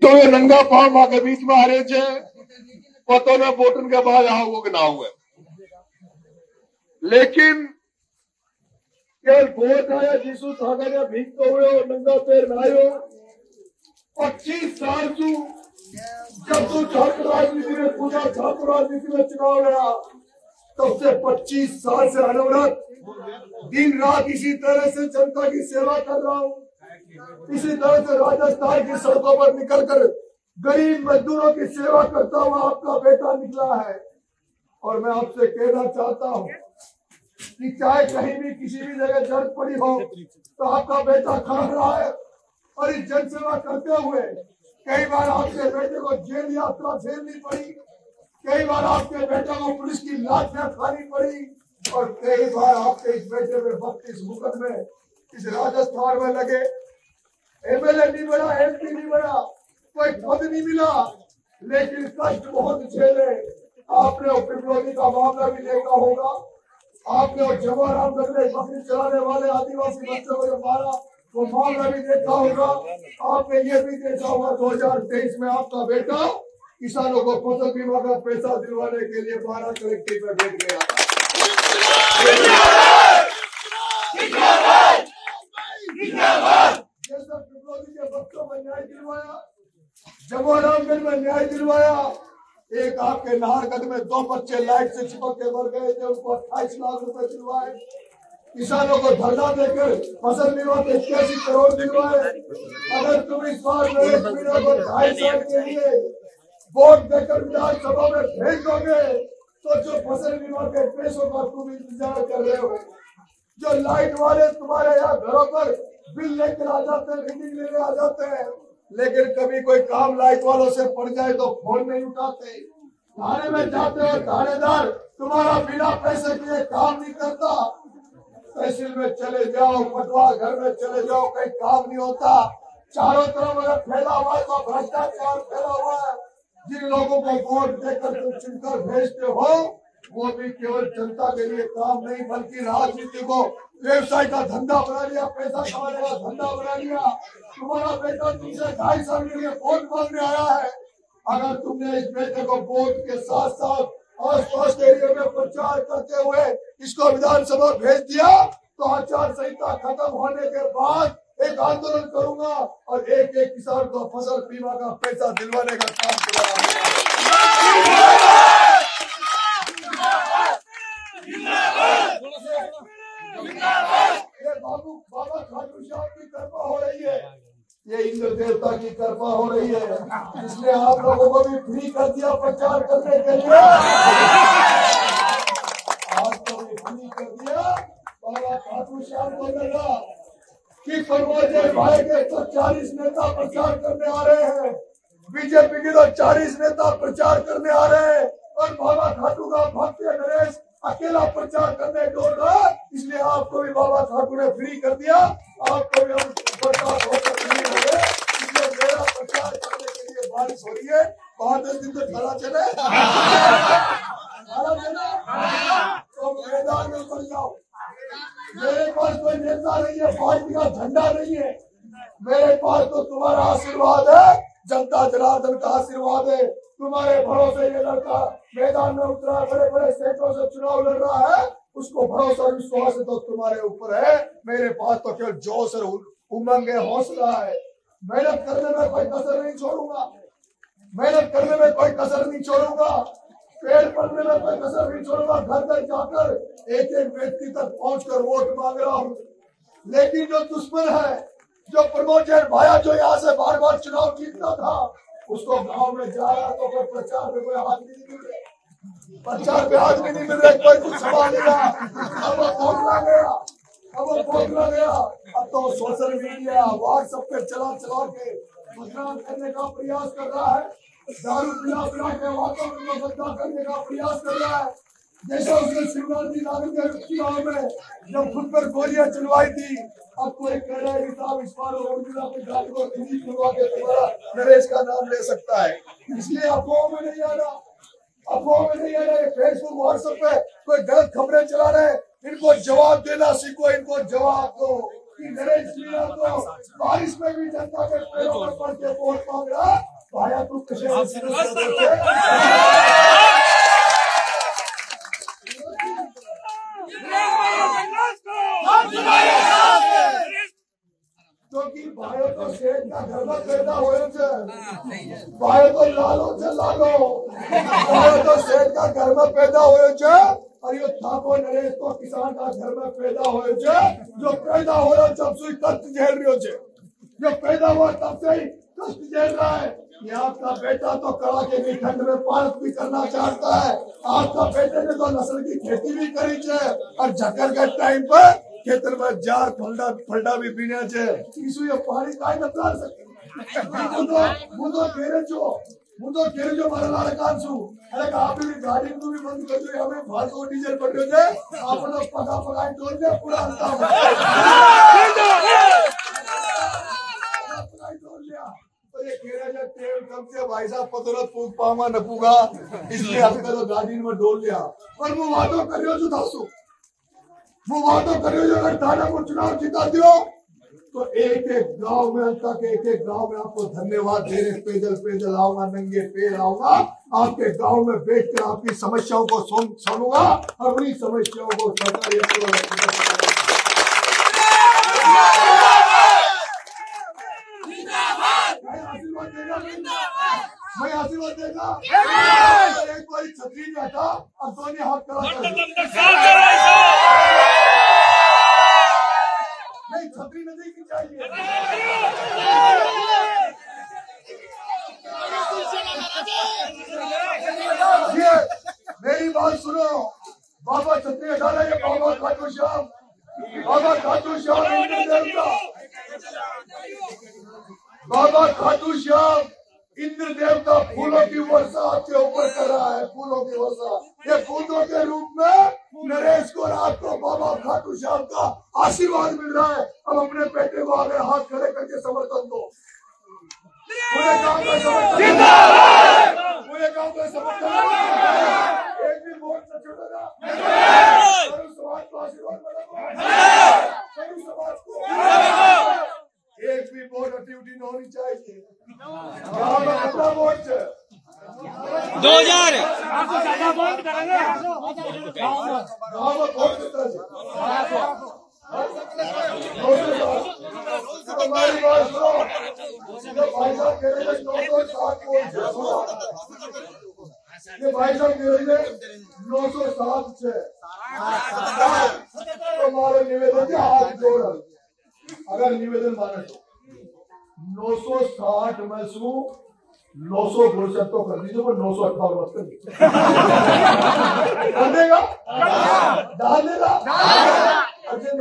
तो ये नंगा पाँव माँ के बीच में आ रहे थे, पतों ने वोटन के बाद यहाँ वो ना हुए, लेकिन केवल वोट आया जीसू सागर या भीगते हुए और नंगा पैर नायो 25 साल तू जब तू छात्र राजनीति में पूरा छात्र राजनीति में चुनाव लड़ा, तब से 25 साल से अनवरत दिन रात इसी तरह से जनता की सेवा कर रहा हूँ। इसी तरह से राजस्थान की सड़कों पर निकलकर गरीब मजदूरों की सेवा करता हुआ आपका बेटा निकला है। और मैं आपसे कहना चाहता हूँ कि चाहे कहीं भी किसी भी जगह जरूरत पड़ी हो तो आपका बेटा खड़ा रहा है। और इस जनसेवा करते हुए कई बार आपके बेटे को जेल यात्रा झेलनी पड़ी, कई बार आपके बेटे को पुलिस की लाठियां खानी पड़ी, और कई बार आपके इस बेटे में 32 मुकदमे इस राजस्थान में लगे। एमएलए नहीं बना, एमपी नहीं बना, कोई पद नहीं मिला, लेकिन कष्ट बहुत झेले। आपने उपद्रवी का मामला भी देखा होगा, आपने वो जवाहरामगढ़ में बकरी चलाने वाले आदिवासी बच्चों को जो मारा वो मामला भी देखा होगा। आपने ये भी देखा होगा 2023 में आपका बेटा किसानों को फसल बीमा का पैसा दिलवाने के लिए 12 कलेक्टर में बैठ गया था। के बच्चों में न्याय दिलवाया, जवाहरामगढ़ में न्याय दिलवाया। एक आपके नाहरगढ़ में 2 बच्चे लाइट से चिपक के मर गए थे, उनको 28 लाख रुपए दिलवाए। किसानों को धरना देकर फसल बीमा के 81 करोड़ दिलवाए। अगर तुम इस बार मेरे पीढ़ियों को 2.5 साल के लिए वोट देकर विधानसभा में भेज दोगे तो जो फसल बीमा के पैसों का तुम इंतजार कर रहे हो, जो लाइट वाले तुम्हारे यहाँ घरों पर बिल लेकर आ जाते हैं, रीडिंग लेने आ जाते हैं, लेकिन कभी कोई काम लाइट वालों से पड़ जाए तो फोन नहीं उठाते। थाने में जाते हो, थानेदार तुम्हारा बिना पैसे के काम नहीं करता। तहसील में चले जाओ, पटवा घर में चले जाओ, कहीं काम नहीं होता। चारों तरफ अगर फैला हुआ है तो भ्रष्टाचार फैला हुआ है। जिन लोगों को वोट देकर तुम चुनकर भेजते हो वो भी केवल जनता के लिए काम नहीं बल्कि राजनीति को व्यवसाय का धंधा बना लिया, पैसा कमाने का धंधा बना लिया। तुम्हारा बेटा तुमसे 2.5 साल के लिए वोट मांगने आया है। अगर तुमने इस बेटे को वोट के साथ साथ आस पास के एरिया में प्रचार करते हुए इसको विधानसभा भेज दिया तो आचार संहिता खत्म होने के बाद एक आंदोलन करूंगा और एक एक किसान को फसल बीमा का पैसा दिलवाने का काम करूंगा। बाबा खाटू श्याम की कृपा हो रही है, ये इंद्र देवता की कृपा हो रही है, इसलिए आप लोगों को भी फ्री कर दिया प्रचार करने के लिए। आपको भी फ्री कर दिया। बाबा खाटू श्याम को लगा कि परमोजय भाई के तो 40 नेता प्रचार करने आ रहे हैं, बीजेपी के तो 40 नेता प्रचार करने आ रहे हैं, और बाबा खाटू का भक्त नरेश अकेला प्रचार करने डोल रहा, इसलिए आपको भी बाबा खाटू ने फ्री कर दिया। आपको भी हम प्रचार होकर फ्री हो गए, इसलिए मेरा प्रचार करने के लिए बारिश हो रही है। 5-10 दिन तक खड़ा चले तो मैदान में उतर जाओ। मेरे पास कोई नेता नहीं है, पार्टी का झंडा नहीं है, मेरे पास तो तुम्हारा आशीर्वाद है, जनता जनार्दन का आशीर्वाद है। तुम्हारे भरोसे ये लड़का मैदान में उतरा, बड़े बड़े स्टेटों से चुनाव लड़ रहा है, उसको भरोसा विश्वास तो तुम्हारे ऊपर है। मेरे पास तो केवल जोश और उमंग है, हौसला है। मेहनत करने में कोई कसर नहीं छोड़ूंगा, मेहनत करने में कोई कसर नहीं छोड़ूंगा, पेड़ पड़ने में कोई कसर नहीं छोड़ूंगा। घर घर जाकर एक एक व्यक्ति तक पहुंचकर वोट मांग रहा हूँ। लेकिन जो दुश्मन है, जो प्रमोजन भाया जो यहाँ से बार बार चुनाव जीतता था, उसको गांव में जाया तो कोई प्रचार में कोई आदमी नहीं मिल रहे, प्रचार में आदमी नहीं मिल रहे, कोई कुछ सवाल नहीं रहा। अब वो बोलना गया, अब तो सोशल मीडिया व्हाट्सएप पे चला के मतदान करने का प्रयास कर रहा है, दारू पिला के वातावरण को बदला करने का प्रयास कर रहा है। जैसे उसने शिवरात्रि नागरिक के चुनाव में जब खुद पर गोलियां चलवाई थी, अब कोई कह रहा है कि साहब इस बार की गाड़ी को दिल्ली खुलवा के तुम्हारा नरेश का नाम ले सकता है। इसलिए अफवाहों में नहीं आना, फेसबुक व्हाट्सएप पे कोई गलत खबरें चला रहे, इनको जवाब देना सीखो, इनको जवाब दो कि नरेश मीणा तो बारिश में भी जनता के पैरों पर पड़ के वोट मांग रहा, क्योंकि भाई तो शेठ का घर में पैदा हुए थे, भाई तो लालो से लालो, भाई तो शेठ का घर में पैदा हुए थे और ये ठाकुर नरेश तो किसान का घर में पैदा हुए थे। जो पैदा हो रहा जब से कष्ट झेल रहे थे, जो पैदा हुआ तब से ही कष्ट झेल रहा है। ये आपका बेटा तो कड़ाके की ठंड में पार्क भी करना चाहता है, आपका बेटे ने तो नस्ल की खेती भी करी है और झक्कर के टाइम पर खेतर में जार फलडा भी पीने छे। इसु ये पानी काई न प्यार सके। मुझो केरे जो मारा लड़का छु। अरे आप भी गाड़ी को भी बंद कर दो, हमें फालतू डीजल पड़ रहे थे, आप लोग पकाई तोड़ दे पूरा अंता ये केरा जब तेल कम से भाई साहब पतोरत फूक पामा न पूगा, इसलिए अभी तो गाड़ी में डोल लिया। पर वो वादो करियो जो दासू, वो वादो करियो जो अगर थाना को चुनाव जिता दियो तो एक एक गांव में तक एक गांव में आपको धन्यवाद देने पैदल आऊंगा, नंगे पैर आऊंगा, आपके गांव में बैठकर आपकी समस्याओं को सुनूंगा और उन्हीं समस्याओं को मैं आशीर्वाद देगा। एक बार छतरी में था, अब दोनों हाथ करा नहीं, छतरी नहीं की चाहिए। मेरी बात सुनो, बाबा छतरी हटा रहे, बाबा खाटू श्याम इंद्र देवता, बाबा खाटू श्याम इंद्र देवता फूलों की वर्षा आपके ऊपर कर रहा है, फूलों की वर्षा। ये फूलों के रूप में नरेश को रात को बाबा खाटू श्याम का आशीर्वाद मिल रहा है। अब अपने बेटे को आगे हाथ खड़े करके समर्थन दो, पूरे गांव का समर्थन, पूरे गांव का समर्थन। एक भी वोट न छूटेगा, समाज को आशीर्वाद मिलेगा, समाज को एक भी वोट एक्टिविटी न होनी चाहिए। कितना वोट है? 2000 वोट करेंगे। हमारी बात सुनो, भाई साहब कह रहे 907 वोट, ये भाई साहब कह रहे 907 से हमारे निवेदन के हाथ जोड़, अगर निवेदन माने तो 960 में सु 962 तो कर दीजिए, पर 958 मत कर देगा, डाल देगा। अच्छा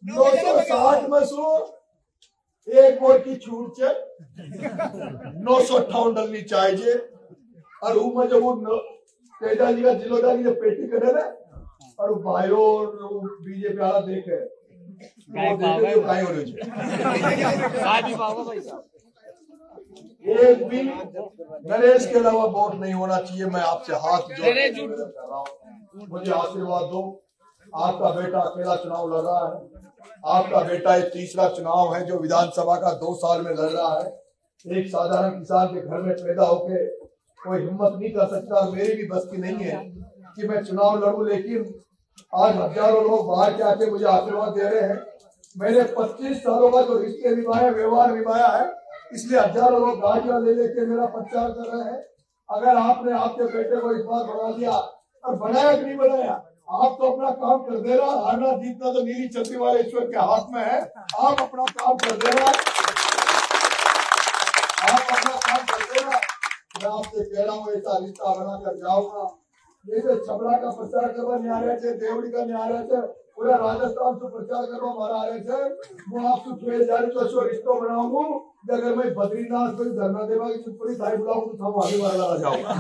960 में सु एक वोट की छूट है, 958 डलनी चाहिए। और वो जब वो तेजा जी का जिलोदा की जो पेटी करे ना, और भाईरो बीजेपी वाला देखे एक भी नरेश के अलावा वोट नहीं होना चाहिए। मैं आपसे हाथ जोड़ कर रहा हूँ, मुझे आशीर्वाद दो। आपका बेटा अकेला चुनाव लड़ रहा है, आपका बेटा एक तीसरा चुनाव है जो विधानसभा का 2 साल में लड़ रहा है। एक साधारण किसान के घर में पैदा होके कोई हिम्मत नहीं कर सकता, मेरी भी बस की नहीं है कि मैं चुनाव लड़ूं। लेकिन आज हजारों लोग बाहर के आके मुझे आशीर्वाद दे रहे हैं। मैंने 25 सालों का जो रिश्ते निभाए, व्यवहार निभाया है, इसलिए हजारों लोग गाड़ियां ले लेके मेरा प्रचार कर रहे हैं। अगर आपने आपके बेटे को इस बार बना दिया, और बनाया कि नहीं बनाया, आप तो अपना काम कर दे रहा। हारना जीतना तो नीली छतरी वाले ईश्वर के हाथ में है। आप अपना काम कर दे रहा, आप अपना काम कर दे रहा। मैं आपसे कह रहा हूँ ऐसा रिश्ता बनाकर जाऊंगा। जैसे छबड़ा का प्रचार करवा नहीं आ रहे थे, देवड़ी का नहीं आ रहे थे, पूरा राजस्थान से प्रचार करवा मारा आ रहे थे। वो आपसे 2024 रिश्तों बनाऊंगा। अगर मैं बद्रीनाथ कोई धरना देवा की पूरी तारीख बुलाऊंगा तो हम आगे बढ़ा जाऊंगा।